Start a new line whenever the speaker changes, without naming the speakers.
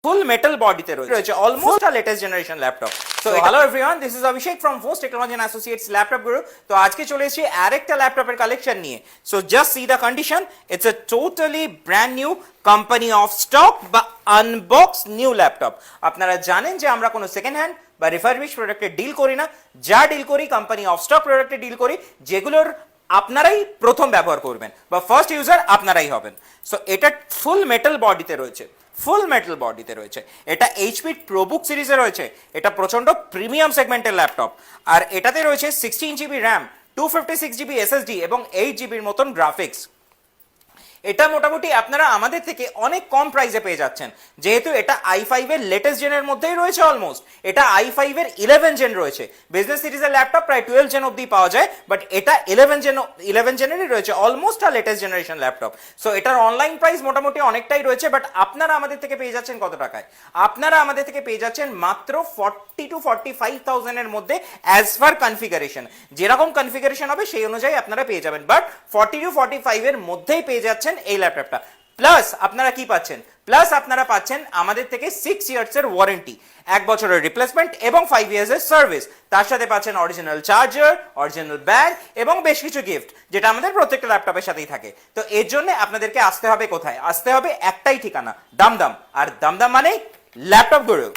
ফুল metal বডিতে রয়েছে almost a latest generation laptop. So hello everyone, this is Abhishek from Force Technology and Associates Laptop Guru. তো আজকে চলে এসেছি আরেকটা ল্যাপটপের কালেকশন নিয়ে। So just see the condition, it's a totally brand new company of stock বা unbox new laptop. আপনারা জানেন যে আমরা কোনো সেকেন্ড হ্যান্ড বা রিফারবিশ প্রোডাক্টে ডিল করি না, যা ডিল করি কোম্পানি অফ স্টক প্রোডাক্টে ডিল করি, যেগুলোর আপনারাই প্রথম ব্যবহার করবেন বা ফার্স্ট ইউজার আপনারাই হবেন। সো এটা ফুল মেটাল বডিতে রয়েছে, ফুল মেটাল বডিতে রয়েছে। এটা এইচপি প্রোবুক সিরিজে রয়েছে। এটা প্রচন্ড প্রিমিয়াম সেগমেন্টের ল্যাপটপ। আর এটাতে রয়েছে 16 জিবি র্যাম, 256 জিবি এসএসডি এবং 8 জিবির মতন গ্রাফিক্স। এটা মোটামুটি আপনারা আমাদের থেকে অনেক কম প্রাইসে পেয়ে যাচ্ছেন, যেহেতু এটা i5 এর লেটেস্ট জেনের মধ্যেই রয়েছে। অলমোস্ট এটা i5 এর 11 জেন রয়েছে। বিজনেস সিরিজের ল্যাপটপ প্রায় 12 জেন অবধি পাওয়া যায়, বাট এটা 11 জেনেরই রয়েছে, অলমোস্ট আর লেটেস্ট জেনারেশন ল্যাপটপ। সো এটার অনলাইন প্রাইস মোটামুটি অনেকটাই রয়েছে, বাট আপনারা আমাদের থেকে পেয়ে যাচ্ছেন কত টাকায়? আপনারা আমাদের থেকে পেয়ে যাচ্ছেন মাত্র 40 to 45,000 এর মধ্যে, অ্যাজ পার কনফিগারেশন। যেরকম কনফিগারেশন হবে সেই অনুযায়ী আপনারা পেয়ে যাবেন, বাট 40 to 45 এর মধ্যেই পেয়ে যাচ্ছেন এই ল্যাপটপটা। প্লাস আপনারা কি পাচ্ছেন? প্লাস আপনারা পাচ্ছেন আমাদের থেকে 6 ইয়ার্স এর ওয়ারেন্টি, 1 বছরের রিপ্লেসমেন্ট এবং 5 ইয়ার্স এর সার্ভিস। তার সাথে পাচ্ছেন অরিজিনাল চার্জার, অরিজিনাল ব্যাগ এবং বেশ কিছু গিফট, যেটা আমাদের প্রত্যেকটা ল্যাপটপের সাথেই থাকে। তো এর জন্য আপনাদেরকে আসতে হবে কোথায়? আসতে হবে একটাই ঠিকানা, দামদাম। আর দামদাম মানে ল্যাপটপ গুরু।